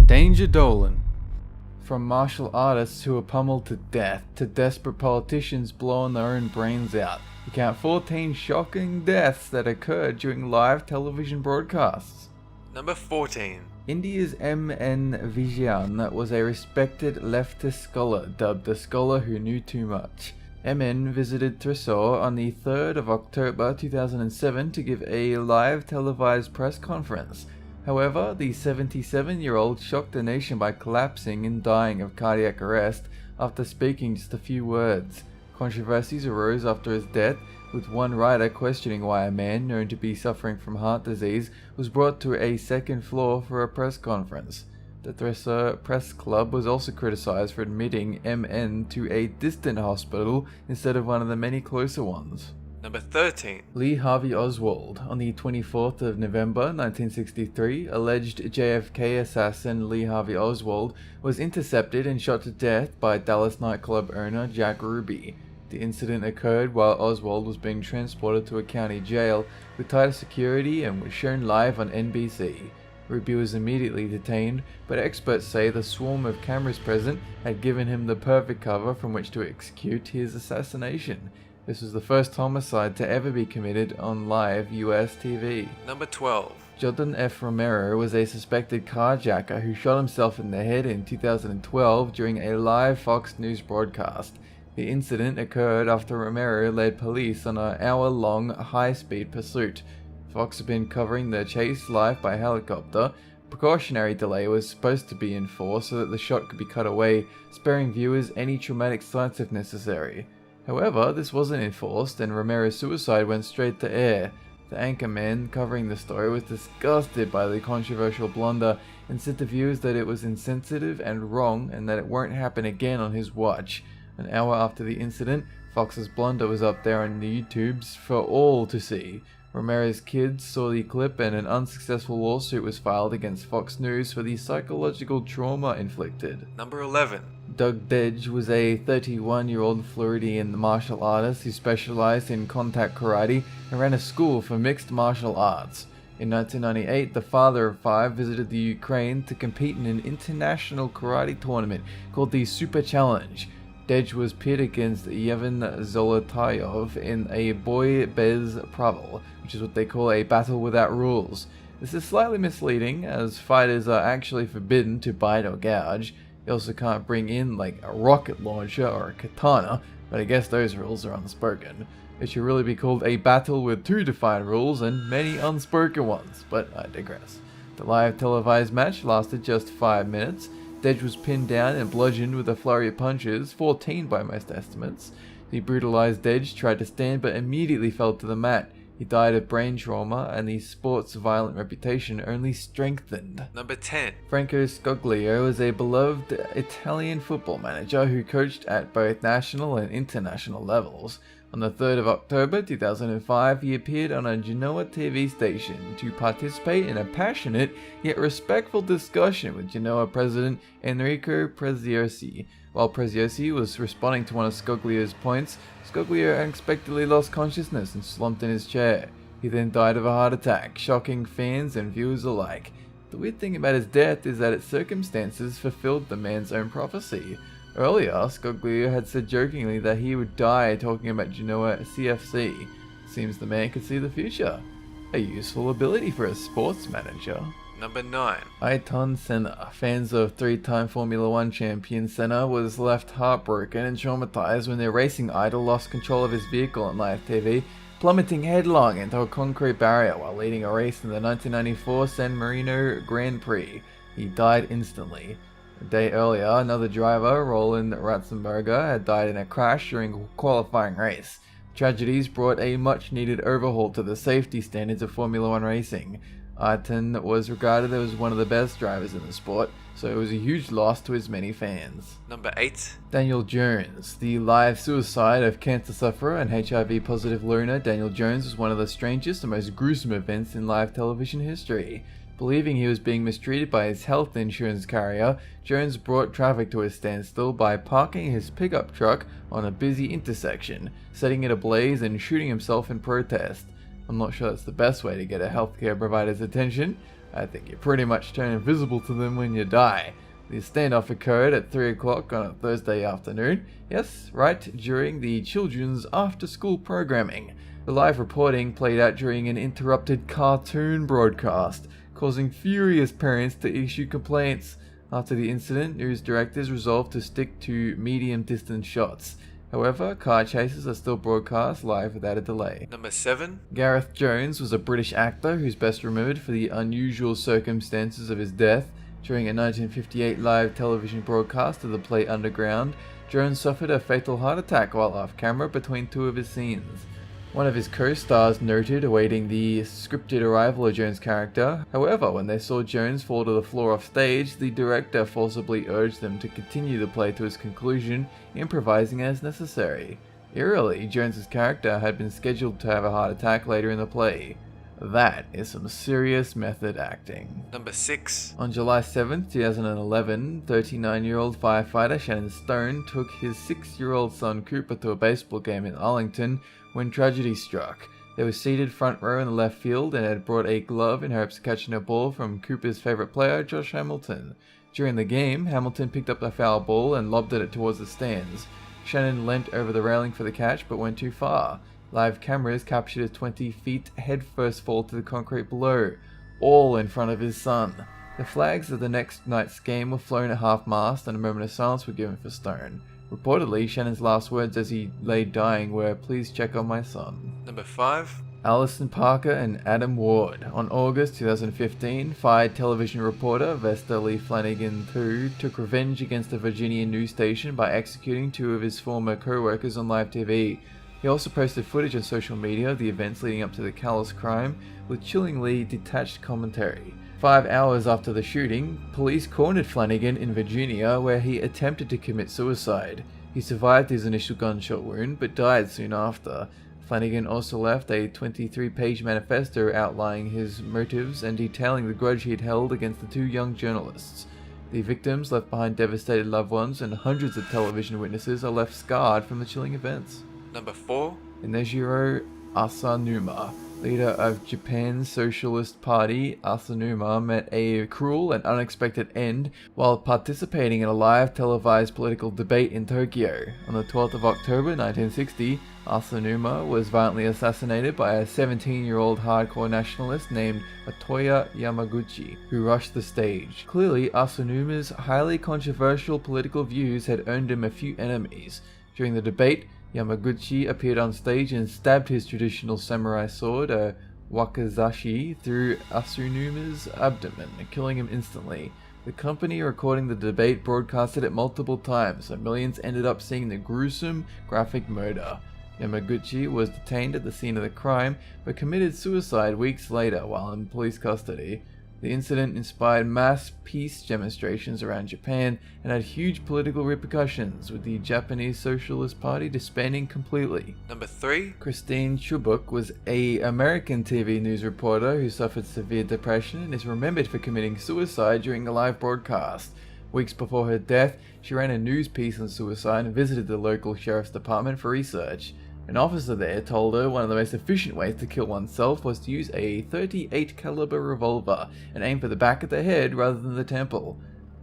Danger Dolan. From martial artists who were pummeled to death to desperate politicians blowing their own brains out, you count 14 shocking deaths that occurred during live television broadcasts. Number 14. India's M.N. Vijayan was a respected leftist scholar dubbed the scholar who knew too much. M.N. visited Thrissur on the 3rd of October 2007 to give a live televised press conference. However, the 77-year-old shocked the nation by collapsing and dying of cardiac arrest after speaking just a few words. Controversies arose after his death, with one writer questioning why a man known to be suffering from heart disease was brought to a second floor for a press conference. The Thrissur Press Club was also criticized for admitting MN to a distant hospital instead of one of the many closer ones. Number 13. Lee Harvey Oswald. On the 24th of November 1963, alleged JFK assassin Lee Harvey Oswald was intercepted and shot to death by Dallas nightclub owner Jack Ruby. The incident occurred while Oswald was being transported to a county jail with tighter security and was shown live on NBC. Ruby was immediately detained, but experts say the swarm of cameras present had given him the perfect cover from which to execute his assassination. This was the first homicide to ever be committed on live US TV. Number 12. Chilton Ephraim was a suspected carjacker who shot himself in the head in 2012 during a live Fox News broadcast. The incident occurred after Romero led police on an hour-long high-speed pursuit. Fox had been covering the chase live by helicopter. Precautionary delay was supposed to be enforced so that the shot could be cut away, sparing viewers any traumatic sights if necessary. However, this wasn't enforced and Romero's suicide went straight to air. The anchorman covering the story was disgusted by the controversial blunder and said to viewers that it was insensitive and wrong and that it won't happen again on his watch. An hour after the incident, Fox's blunder was up there on the YouTubes for all to see. Romero's kids saw the clip and an unsuccessful lawsuit was filed against Fox News for the psychological trauma inflicted. Number 11. Doug Dedge was a 31-year-old Floridian martial artist who specialized in contact karate and ran a school for mixed martial arts. In 1998, the father of 5 visited the Ukraine to compete in an international karate tournament called the Super Challenge. Dedge was pitted against Yevhen Zolotayov in a boy bez pravil, which is what they call a battle without rules. This is slightly misleading, as fighters are actually forbidden to bite or gouge. You also can't bring in like a rocket launcher or a katana, but I guess those rules are unspoken. It should really be called a battle with 2 defined rules and many unspoken ones, but I digress. The live televised match lasted just 5 minutes. Dedge was pinned down and bludgeoned with a flurry of punches, 14 by most estimates. The brutalized Dedge tried to stand but immediately fell to the mat. He died of brain trauma, and the sport's violent reputation only strengthened. Number 10. Franco Scoglio is a beloved Italian football manager who coached at both national and international levels. On the 3rd of October 2005, he appeared on a Genoa TV station to participate in a passionate yet respectful discussion with Genoa president Enrico Preziosi. While Preziosi was responding to one of Scoglio's points, Scoglio unexpectedly lost consciousness and slumped in his chair. He then died of a heart attack, shocking fans and viewers alike. The weird thing about his death is that its circumstances fulfilled the man's own prophecy. Earlier, Scoglio had said jokingly that he would die talking about Genoa CFC. Seems the man could see the future. A useful ability for a sports manager. Number 9. Ayrton Senna. Fans of 3-time Formula 1 champion Senna was left heartbroken and traumatized when their racing idol lost control of his vehicle on live TV, plummeting headlong into a concrete barrier while leading a race in the 1994 San Marino Grand Prix. He died instantly. A day earlier, another driver, Roland Ratzenberger, had died in a crash during a qualifying race. Tragedies brought a much-needed overhaul to the safety standards of Formula 1 racing. Ayrton was regarded as one of the best drivers in the sport, so it was a huge loss to his many fans. Number 8. Daniel Jones. The live suicide of cancer sufferer and HIV-positive loner Daniel Jones was one of the strangest and most gruesome events in live television history. Believing he was being mistreated by his health insurance carrier, Jones brought traffic to a standstill by parking his pickup truck on a busy intersection, setting it ablaze and shooting himself in protest. I'm not sure that's the best way to get a healthcare provider's attention. I think you pretty much turn invisible to them when you die. The standoff occurred at 3 o'clock on a Thursday afternoon. Yes, right, during the children's after-school programming. The live reporting played out during an interrupted cartoon broadcast, causing furious parents to issue complaints. After the incident, news directors resolved to stick to medium-distance shots. However, car chases are still broadcast live without a delay. Number 7. Gareth Jones was a British actor who's best remembered for the unusual circumstances of his death. During a 1958 live television broadcast of the play Underground, Jones suffered a fatal heart attack while off camera between 2 of his scenes. One of his co-stars noted awaiting the scripted arrival of Jones' character. However, when they saw Jones fall to the floor off stage, the director forcibly urged them to continue the play to its conclusion, improvising as necessary. Eerily, Jones' character had been scheduled to have a heart attack later in the play. That is some serious method acting. Number 6. On July 7, 2011, 39-year-old firefighter Shannon Stern took his 6-year-old son Cooper to a baseball game in Arlington when tragedy struck. They were seated front row in the left field and had brought a glove in hopes of catching a ball from Cooper's favourite player, Josh Hamilton. During the game, Hamilton picked up the foul ball and lobbed it towards the stands. Shannon leant over the railing for the catch but went too far. Live cameras captured a 20 feet headfirst fall to the concrete below, all in front of his son. The flags of the next night's game were flown at half-mast and a moment of silence were given for Stern. Reportedly, Shannon's last words as he lay dying were, "Please check on my son." Number 5. Alison Parker and Adam Ward. On August 2015, fired television reporter Vesta Lee Flanagan II took revenge against a Virginia news station by executing 2 of his former co-workers on live TV. He also posted footage on social media of the events leading up to the callous crime, with chillingly detached commentary. 5 hours after the shooting, police cornered Flanagan in Virginia, where he attempted to commit suicide. He survived his initial gunshot wound, but died soon after. Flanagan also left a 23-page manifesto outlining his motives and detailing the grudge he'd held against the 2 young journalists. The victims left behind devastated loved ones, and hundreds of television witnesses are left scarred from the chilling events. Number 4. Inejiro Asanuma, leader of Japan's Socialist Party, Asanuma met a cruel and unexpected end while participating in a live televised political debate in Tokyo. On the 12th of October 1960, Asanuma was violently assassinated by a 17-year-old hardcore nationalist named Atoya Yamaguchi, who rushed the stage. Clearly, Asanuma's highly controversial political views had earned him a few enemies. During the debate, Yamaguchi appeared on stage and stabbed his traditional samurai sword, a wakizashi, through Asunuma's abdomen, killing him instantly. The company recording the debate broadcasted it multiple times, so millions ended up seeing the gruesome, graphic murder. Yamaguchi was detained at the scene of the crime, but committed suicide weeks later while in police custody. The incident inspired mass peace demonstrations around Japan and had huge political repercussions, with the Japanese Socialist Party disbanding completely. Number 3. Christine Chubbuck was an American TV news reporter who suffered severe depression and is remembered for committing suicide during a live broadcast. Weeks before her death, she ran a news piece on suicide and visited the local sheriff's department for research. An officer there told her one of the most efficient ways to kill oneself was to use a .38 caliber revolver and aim for the back of the head rather than the temple.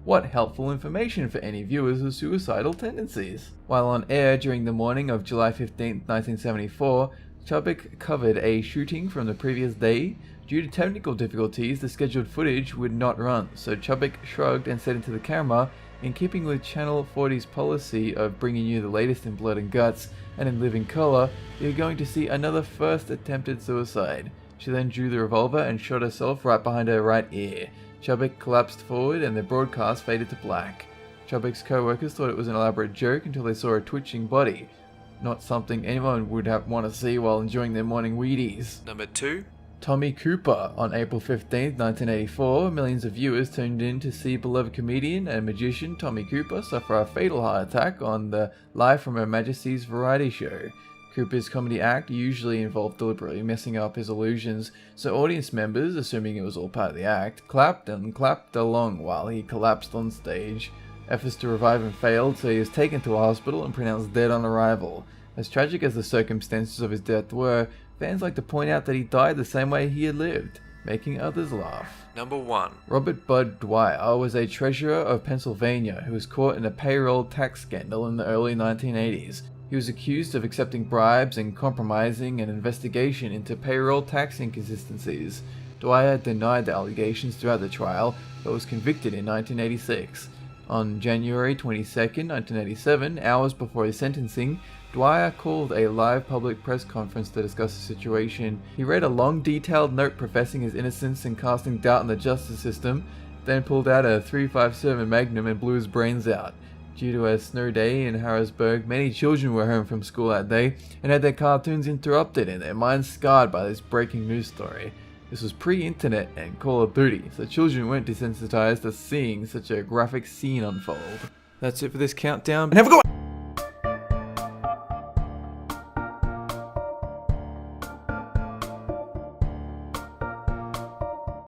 What helpful information for any viewers with suicidal tendencies. While on air during the morning of July 15, 1974, Chubbuck covered a shooting from the previous day. Due to technical difficulties, the scheduled footage would not run, so Chubbuck shrugged and said into the camera, "In keeping with Channel 40's policy of bringing you the latest in blood and guts, and in living color, you're going to see another first attempted suicide." She then drew the revolver and shot herself right behind her right ear. Chubbuck collapsed forward and the broadcast faded to black. Chubbuck's co-workers thought it was an elaborate joke until they saw a twitching body. Not something anyone would want to see while enjoying their morning Wheaties. Number 2. Tommy Cooper. On April 15, 1984, millions of viewers tuned in to see beloved comedian and magician Tommy Cooper suffer a fatal heart attack on the Live from Her Majesty's variety show. Cooper's comedy act usually involved deliberately messing up his illusions, so audience members, assuming it was all part of the act, clapped and clapped along while he collapsed on stage. Efforts to revive him failed, so he was taken to a hospital and pronounced dead on arrival. As tragic as the circumstances of his death were, fans like to point out that he died the same way he had lived. making others laugh. Number 1. Robert Bud Dwyer was a treasurer of Pennsylvania who was caught in a payroll tax scandal in the early 1980s. He was accused of accepting bribes and compromising an investigation into payroll tax inconsistencies. Dwyer denied the allegations throughout the trial, but was convicted in 1986. On January 22, 1987, hours before his sentencing, Dwyer called a live public press conference to discuss the situation. He read a long, detailed note professing his innocence and casting doubt on the justice system, then pulled out a .357 Magnum and blew his brains out. Due to a snow day in Harrisburg, many children were home from school that day and had their cartoons interrupted and their minds scarred by this breaking news story. This was pre-internet and Call of Duty, so children weren't desensitized to seeing such a graphic scene unfold. That's it for this countdown, and have a good one!